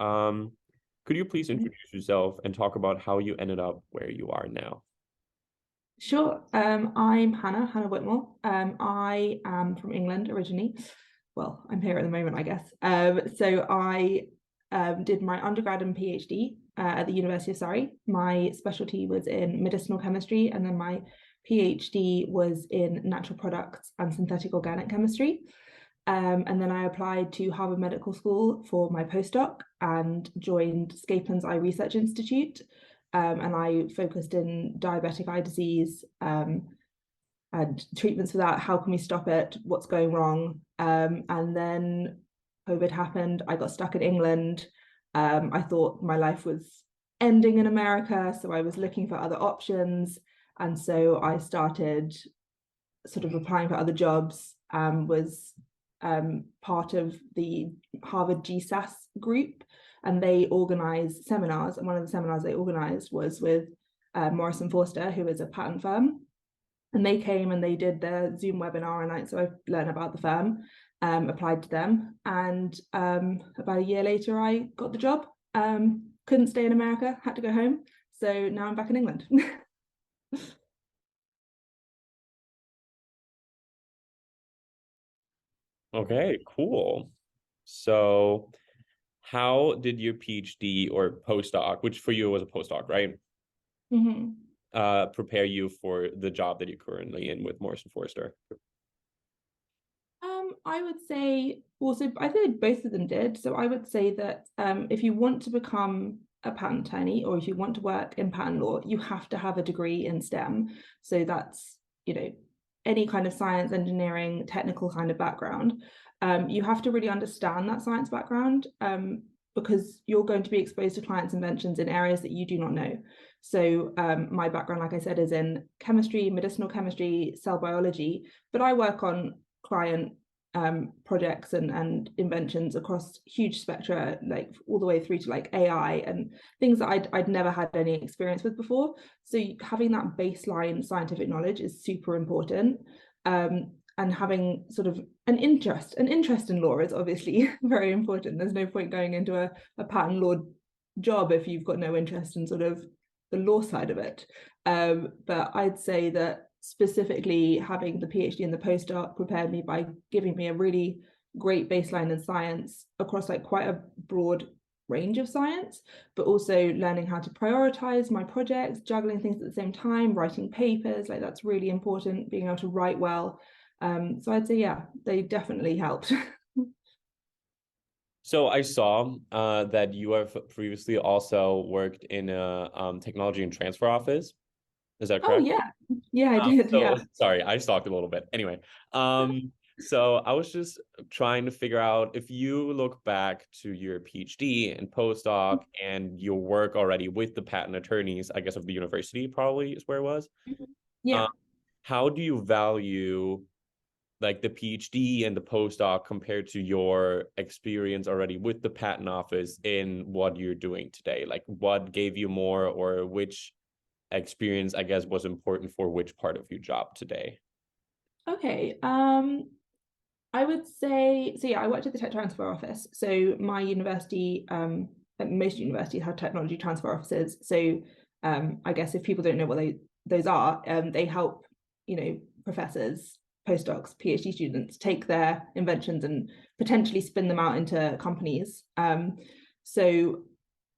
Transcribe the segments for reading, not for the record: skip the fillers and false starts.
Could you please introduce yourself and talk about how you ended up where you are now? Sure. I'm Hannah Whitmore. I am from England originally. Well, I'm here at the moment, I guess. So I did my undergrad and PhD at the University of Surrey. My specialty was in medicinal chemistry, and then my PhD was in natural products and synthetic organic chemistry. And then I applied to Harvard Medical School for my postdoc and joined Scapland's Eye Research Institute. And I focused in diabetic eye disease and treatments for that. How can we stop it? What's going wrong? And then COVID happened. I got stuck in England. I thought my life was ending in America, so I was looking for other options. And so I started sort of applying for other jobs, was part of the Harvard GSAS group, and they organized seminars. And one of the seminars they organized was with Morrison Foerster, who is a patent firm. And they came and they did their Zoom webinar, and so I learned about the firm, applied to them. And about a year later, I got the job. Couldn't stay in America, had to go home. So now I'm back in England. Okay, cool. So how did your PhD or postdoc, which for you was a postdoc, right? Prepare you for the job that you're currently in with Morrison Foerster? I would say also, I think both of them did. So I would say that if you want to become a patent attorney, or if you want to work in patent law, you have to have a degree in STEM. So that's, any kind of science, engineering, technical kind of background. You have to really understand that science background, because you're going to be exposed to clients' inventions in areas that you do not know. So my background, like I said, is in chemistry, medicinal chemistry, cell biology, but I work on client projects and inventions across huge spectra, like all the way through to like AI and things that I'd never had any experience with before. So having that baseline scientific knowledge is super important. And having sort of an interest in law is obviously very important. There's no point going into a patent law job if you've got no interest in sort of the law side of it. But I'd say that specifically having the PhD and the postdoc prepared me by giving me a really great baseline in science across like quite a broad range of science, but also learning how to prioritize my projects, juggling things at the same time, writing papers, like that's really important, being able to write well. So I'd say, yeah, they definitely helped. So I saw that you have previously also worked in a technology and transfer office. Is that correct? Oh yeah, I did. Yeah. Sorry, I stalked a little bit. Anyway, so I was just trying to figure out, if you look back to your PhD and postdoc and your work already with the patent attorneys, I guess of the university probably is where it was. Yeah. How do you value like the PhD and the postdoc compared to your experience already with the patent office in what you're doing today? Like what gave you more, or which experience, I guess, was important for which part of your job today? Okay. I would say, so yeah, I worked at the tech transfer office. So my university, most universities have technology transfer offices. So I guess if people don't know what those are, they help, professors, postdocs, PhD students take their inventions and potentially spin them out into companies. So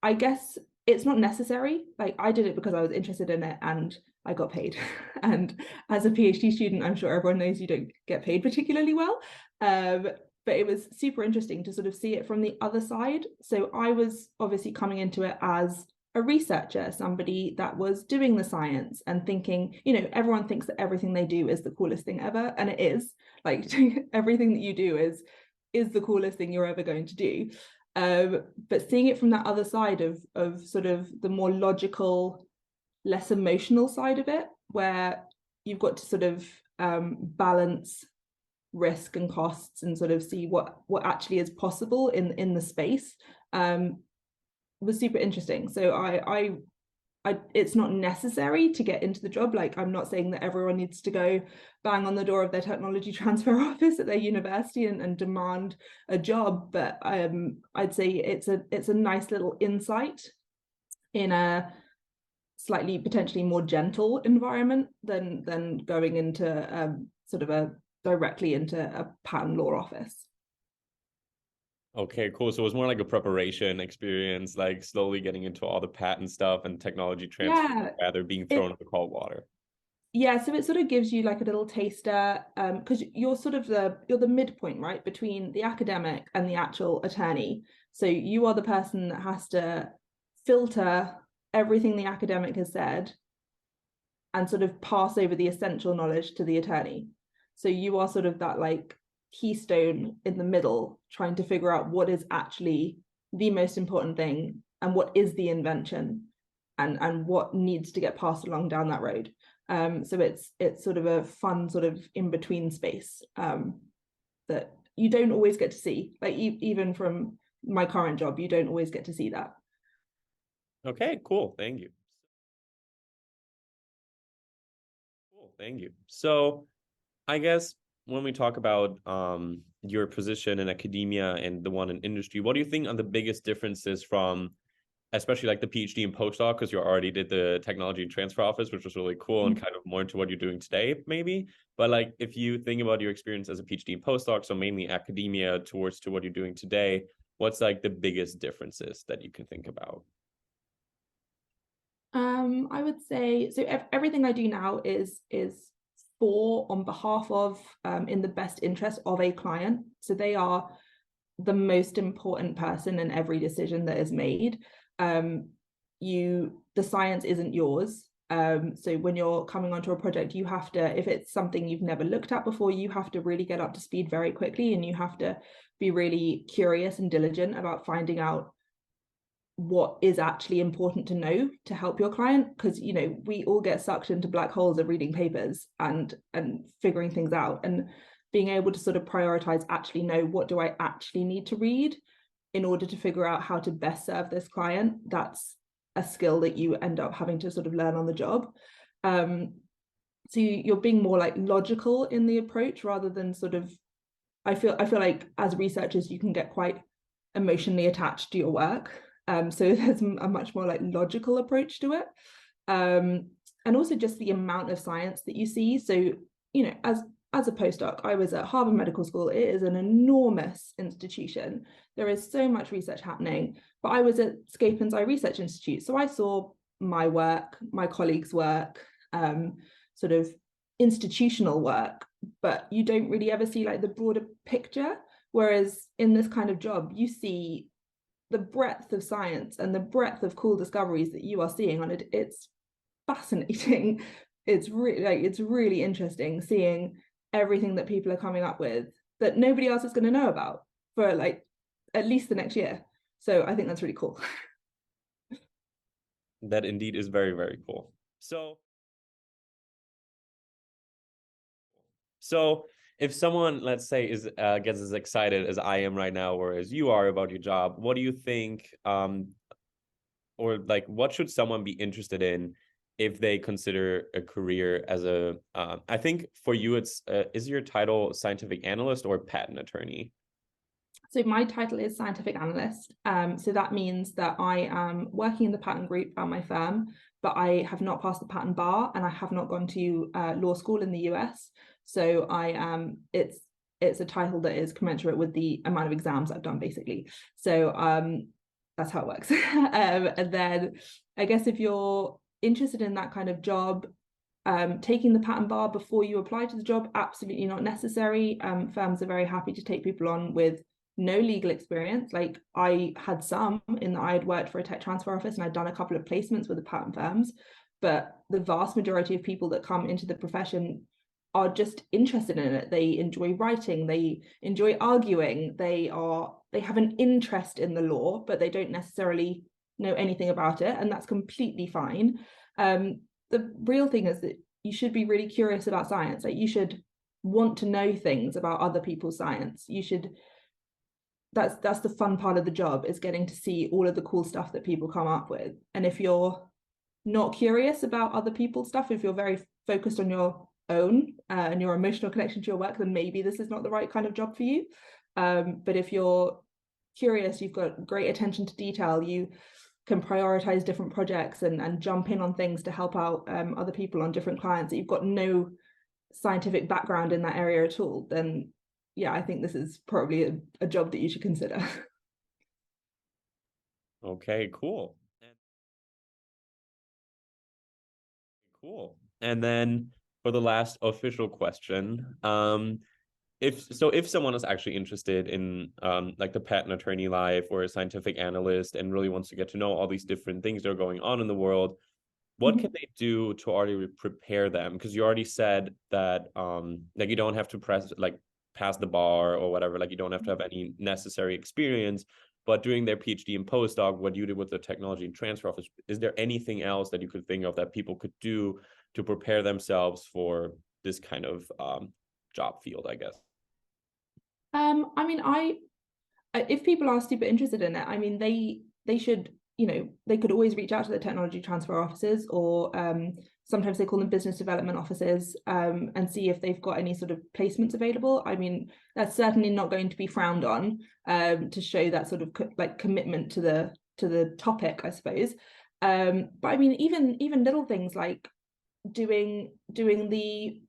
I guess it's not necessary. Like I did it because I was interested in it and I got paid. And as a PhD student, I'm sure everyone knows you don't get paid particularly well. But it was super interesting to sort of see it from the other side. So I was obviously coming into it as a researcher, somebody that was doing the science and thinking, everyone thinks that everything they do is the coolest thing ever. And it is. Like everything that you do is the coolest thing you're ever going to do. But seeing it from that other side of sort of the more logical, less emotional side of it, where you've got to sort of balance risk and costs and sort of see what actually is possible in the space, was super interesting. So I it's not necessary to get into the job. Like, I'm not saying that everyone needs to go bang on the door of their technology transfer office at their university and demand a job, but I'd say it's a nice little insight in a slightly potentially more gentle environment than going into sort of directly into a patent law office. Okay, cool. So it was more like a preparation experience, like slowly getting into all the patent stuff and technology transfer, Yeah, rather being thrown in the cold water. yeah, so it sort of gives you like a little taster, because you're the midpoint, right, between the academic and the actual attorney. So you are the person that has to filter everything the academic has said and sort of pass over the essential knowledge to the attorney. So you are sort of that like keystone in the middle, trying to figure out what is actually the most important thing and what is the invention and what needs to get passed along down that road. So it's sort of a fun sort of in-between space that you don't always get to see. Like even from my current job, you don't always get to see that. Okay, cool. Thank you. Cool. Thank you. So I guess when we talk about your position in academia and the one in industry, what do you think are the biggest differences from, especially like the PhD and postdoc, because you already did the technology and transfer office, which was really cool and kind of more into what you're doing today, maybe. But like if you think about your experience as a PhD and postdoc, so mainly academia to what you're doing today, what's like the biggest differences that you can think about? I would say so. Everything I do now is for on behalf of, in the best interest of a client. So they are the most important person in every decision that is made. The science isn't yours. So when you're coming onto a project, you have to, if it's something you've never looked at before, you have to really get up to speed very quickly, and you have to be really curious and diligent about finding out what is actually important to know to help your client, because we all get sucked into black holes of reading papers and figuring things out, and being able to sort of prioritize, actually know what do I actually need to read in order to figure out how to best serve this client. That's a skill that you end up having to sort of learn on the job. So you're being more like logical in the approach rather than sort of, I feel like as researchers you can get quite emotionally attached to your work. So there's a much more like logical approach to it. And also just the amount of science that you see. So, as a postdoc, I was at Harvard Medical School. It is an enormous institution. There is so much research happening. But I was at Scapin's Eye Research Institute. So I saw my work, my colleagues' work, sort of institutional work, but you don't really ever see like the broader picture. Whereas in this kind of job, you see the breadth of science and the breadth of cool discoveries that you are seeing on it. It's fascinating. It's really interesting seeing everything that people are coming up with that nobody else is going to know about for like at least the next year. So I think that's really cool. That indeed is very, very cool. So if someone, let's say, gets as excited as I am right now, or as you are about your job, what do you think, or like, what should someone be interested in if they consider a career as a, I think for you, it's, is your title scientific analyst or patent attorney? So my title is Scientific Analyst. So that means that I am working in the patent group at my firm, but I have not passed the patent bar and I have not gone to law school in the US. So it's a title that is commensurate with the amount of exams I've done, basically. So that's how it works. And then I guess if you're interested in that kind of job, taking the patent bar before you apply to the job, absolutely not necessary. Firms are very happy to take people on with no legal experience. Like I had some in that I had worked for a tech transfer office and I'd done a couple of placements with the patent firms, but the vast majority of people that come into the profession are just interested in it. They enjoy writing, they enjoy arguing, they have an interest in the law, but they don't necessarily know anything about it, and that's completely fine. The real thing is that you should be really curious about science. Like you should want to know things about other people's science. That's the fun part of the job, is getting to see all of the cool stuff that people come up with. And if you're not curious about other people's stuff, if you're very focused on your own and your emotional connection to your work, then maybe this is not the right kind of job for you. But if you're curious, you've got great attention to detail, you can prioritize different projects and jump in on things to help out other people on different clients, that you've got no scientific background in that area at all, then yeah, I think this is probably a job that you should consider. Okay, cool. Cool. And then for the last official question, if someone is actually interested in like the patent attorney life or a scientific analyst and really wants to get to know all these different things that are going on in the world, what can they do to already prepare them? Because you already said that like you don't have to pass the bar or whatever, like you don't have to have any necessary experience. But doing their PhD and postdoc, what you did with the technology and transfer office, is there anything else that you could think of that people could do to prepare themselves for this kind of job field, I guess? I mean, if people are super interested in it, I mean, they should, you know, they could always reach out to the technology transfer offices, or sometimes they call them business development offices, and see if they've got any sort of placements available. I mean, that's certainly not going to be frowned on, to show that sort of like commitment to the topic, I suppose. But I mean, even little things like doing the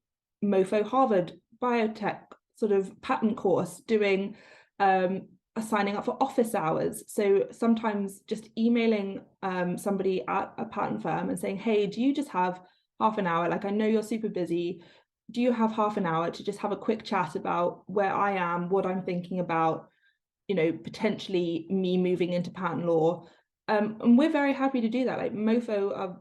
MoFo Harvard biotech sort of patent course, doing signing up for office hours. So sometimes just emailing somebody at a patent firm and saying, hey, do you just have half an hour? Like, I know you're super busy. Do you have half an hour to just have a quick chat about where I am, what I'm thinking about, you know, potentially me moving into patent law? And we're very happy to do that. Like, MoFo are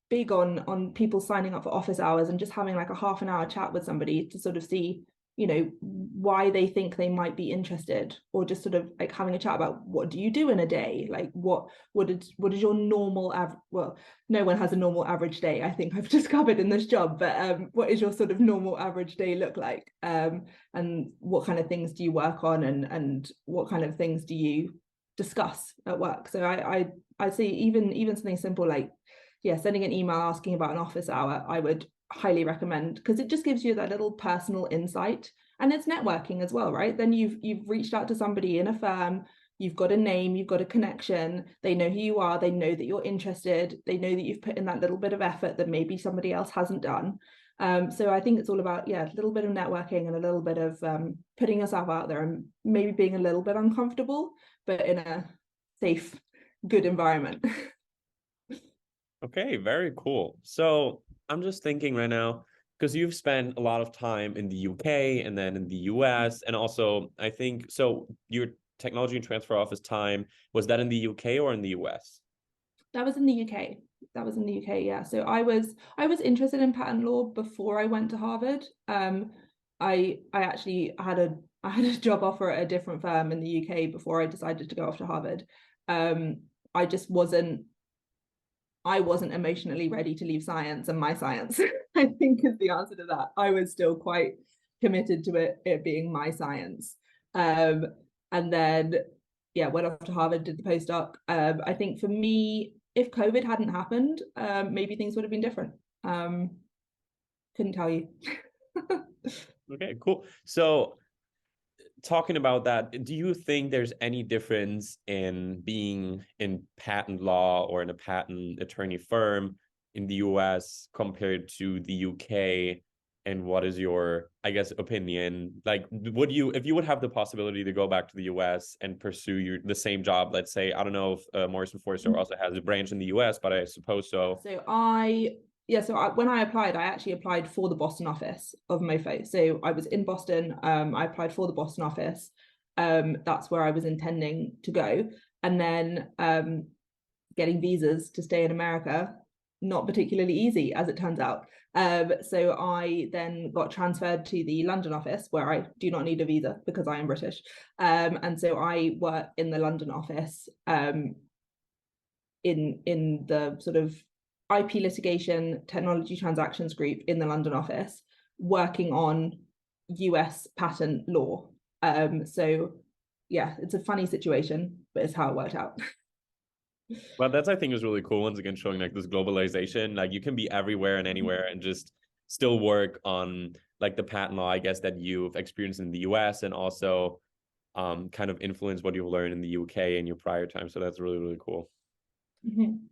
big on people signing up for office hours and just having like a half an hour chat with somebody to sort of see, you know, why they think they might be interested, or just sort of like having a chat about what do you do in a day, like what is your normal well, no one has a normal average day, I think I've discovered in this job, but what is your sort of normal average day look like, and what kind of things do you work on, and what kind of things do you discuss at work? So I see even something simple like, yeah, sending an email asking about an office hour, I would highly recommend, because it just gives you that little personal insight, and it's networking as well, right? Then you've reached out to somebody in a firm, you've got a name, you've got a connection, they know who you are, they know that you're interested, they know that you've put in that little bit of effort that maybe somebody else hasn't done. So I think it's all about, yeah, a little bit of networking and a little bit of putting yourself out there and maybe being a little bit uncomfortable, but in a safe, good environment. Okay, very cool. So I'm just thinking right now, because you've spent a lot of time in the UK and then in the US, and also I think so your technology and transfer office time, was that in the UK or in the US? That was in the UK. That was in the UK, yeah. So I was interested in patent law before I went to Harvard. I actually had a job offer at a different firm in the UK before I decided to go off to Harvard. I just wasn't emotionally ready to leave science and my science, I think, is the answer to that. I was still quite committed to it being my science. And then, yeah, went off to Harvard, did the postdoc. I think for me, if COVID hadn't happened, maybe things would have been different. Couldn't tell you. Okay, cool. So talking about that, do you think there's any difference in being in patent law or in a patent attorney firm in the US compared to the UK? And what is your, I guess, opinion? Like, would you, if you would have the possibility to go back to the US and pursue the same job, let's say, I don't know if Morrison Foerster also has a branch in the US, but I suppose so. So when I applied, I actually applied for the Boston office of MoFo. So I was in Boston. I applied for the Boston office. That's where I was intending to go. And then getting visas to stay in America, not particularly easy, as it turns out. So I then got transferred to the London office, where I do not need a visa because I am British. And so I work in the London office, in the sort of IP litigation technology transactions group in the London office, working on US patent law. So yeah, it's a funny situation, but it's how it worked out. Well, that's, I think, is really cool. Once again, showing like this globalization, like you can be everywhere and anywhere and just still work on like the patent law, I guess, that you've experienced in the US, and also kind of influence what you've learned in the UK in your prior time. So that's really, really cool. Mhm.